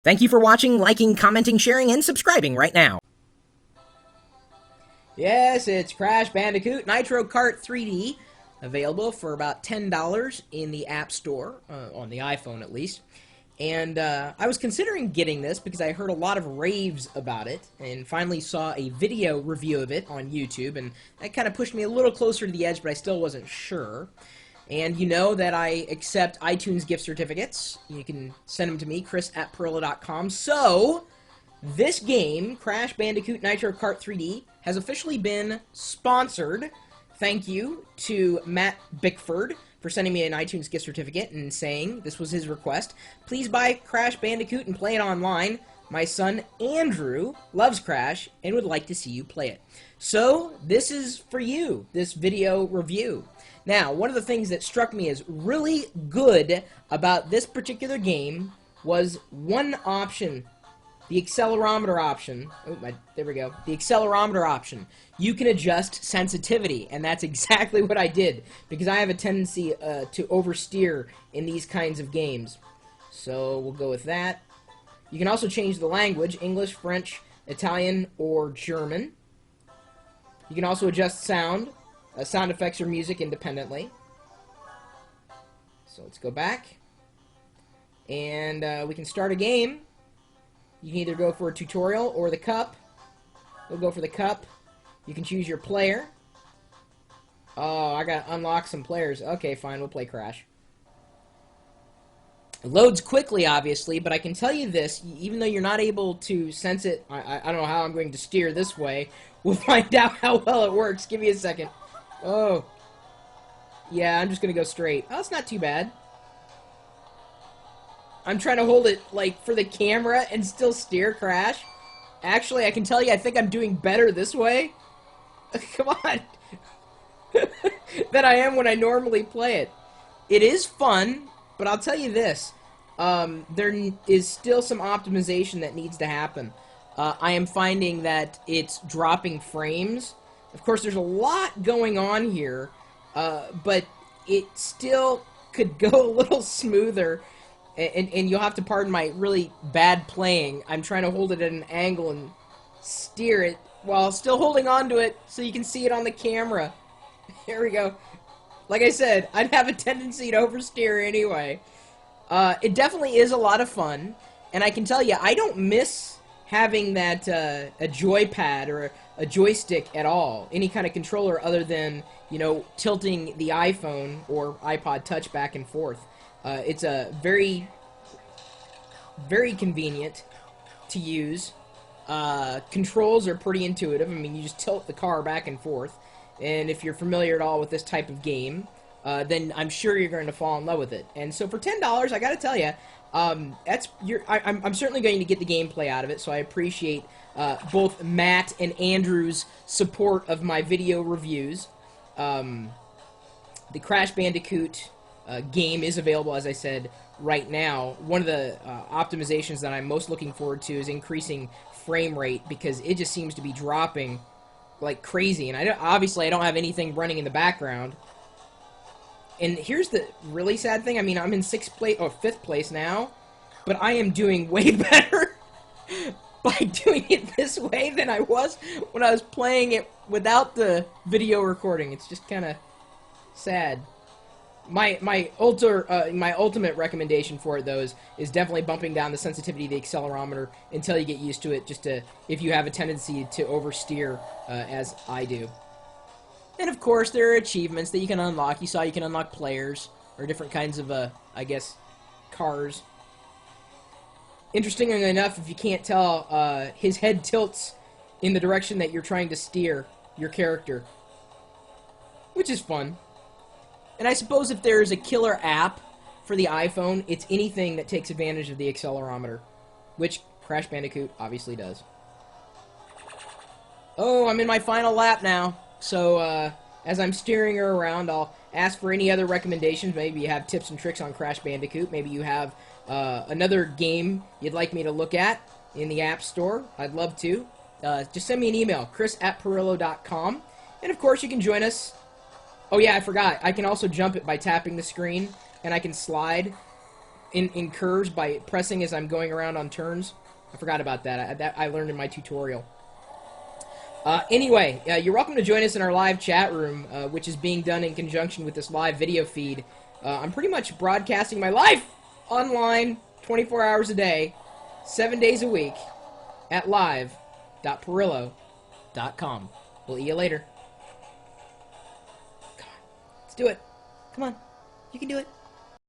Thank you for watching, liking, commenting, sharing, and subscribing right now. Yes, it's Crash Bandicoot Nitro Kart 3D, available for about $10 in the App Store, on the iPhone at least. And I was considering getting this because I heard a lot of raves about it, and finally saw a video review of it on YouTube, and that kind of pushed me a little closer to the edge, but I still wasn't sure. And you know that I accept iTunes gift certificates. You can send them to me, chris@pirillo.com. So, this game, Crash Bandicoot Nitro Kart 3D, has officially been sponsored. Thank you to Matt Bickford for sending me an iTunes gift certificate and saying this was his request. Please buy Crash Bandicoot and play it online. My son Andrew loves Crash and would like to see you play it. So, this is for you, this video review. Now, one of the things that struck me as really good about this particular game was one option, the accelerometer option. Oh, there we go. The accelerometer option. You can adjust sensitivity, and that's exactly what I did, because I have a tendency to oversteer in these kinds of games. So, we'll go with that. You can also change the language, English, French, Italian, or German. You can also adjust sound effects or music independently. So let's go back. And we can start a game. You can either go for a tutorial or the cup. We'll go for the cup. You can choose your player. Oh, I gotta unlock some players. Okay, fine, we'll play Crash. It loads quickly, obviously, but I can tell you this, even though you're not able to sense it, I don't know how I'm going to steer this way. We'll find out how well it works. Give me a second. Oh. Yeah, I'm just gonna go straight. Oh, it's not too bad. I'm trying to hold it, like, for the camera and still steer Crash. Actually, I can tell you, I think I'm doing better this way. Come on. Than I am when I normally play it. It is fun, but I'll tell you this. There is still some optimization that needs to happen. I am finding that it's dropping frames. Of course, there's a lot going on here, but it still could go a little smoother, and you'll have to pardon my really bad playing. I'm trying to hold it at an angle and steer it while still holding on to it so you can see it on the camera. Here we go. Like I said, I'd have a tendency to oversteer anyway. It definitely is a lot of fun, and I can tell you, I don't miss having that a joypad or a joystick at all, any kind of controller other than, you know, tilting the iPhone or iPod Touch back and forth. It's a very, very convenient to use. Controls are pretty intuitive. I mean, you just tilt the car back and forth, and if you're familiar at all with this type of game, then I'm sure you're going to fall in love with it. And so for $10, I gotta tell you, I'm certainly going to get the gameplay out of it, so I appreciate both Matt and Andrew's support of my video reviews. The Crash Bandicoot game is available, as I said, right now. One of the optimizations that I'm most looking forward to is increasing frame rate, because it just seems to be dropping like crazy, and obviously I don't have anything running in the background. And here's the really sad thing. I mean, I'm in 5th place now, but I am doing way better by doing it this way than I was when I was playing it without the video recording. It's just kind of sad. My ultimate recommendation for it, though, is definitely bumping down the sensitivity of the accelerometer until you get used to it, just to, if you have a tendency to oversteer, as I do. And of course, there are achievements that you can unlock. You saw you can unlock players, or different kinds of, I guess, cars. Interestingly enough, if you can't tell, his head tilts in the direction that you're trying to steer your character, which is fun. And I suppose if there's a killer app for the iPhone, it's anything that takes advantage of the accelerometer, which Crash Bandicoot obviously does. Oh, I'm in my final lap now. So, as I'm steering her around, I'll ask for any other recommendations. Maybe you have tips and tricks on Crash Bandicoot. Maybe you have another game you'd like me to look at in the App Store. I'd love to. Just send me an email, chris@pirillo.com. And, of course, you can join us. Oh, yeah, I forgot. I can also jump it by tapping the screen, and I can slide. in curves by pressing as I'm going around on turns. I forgot about that. That I learned in my tutorial. Anyway, you're welcome to join us in our live chat room, which is being done in conjunction with this live video feed. I'm pretty much broadcasting my life online 24 hours a day, 7 days a week, at live.pirillo.com. We'll see you later. Come on. Let's do it. Come on. You can do it.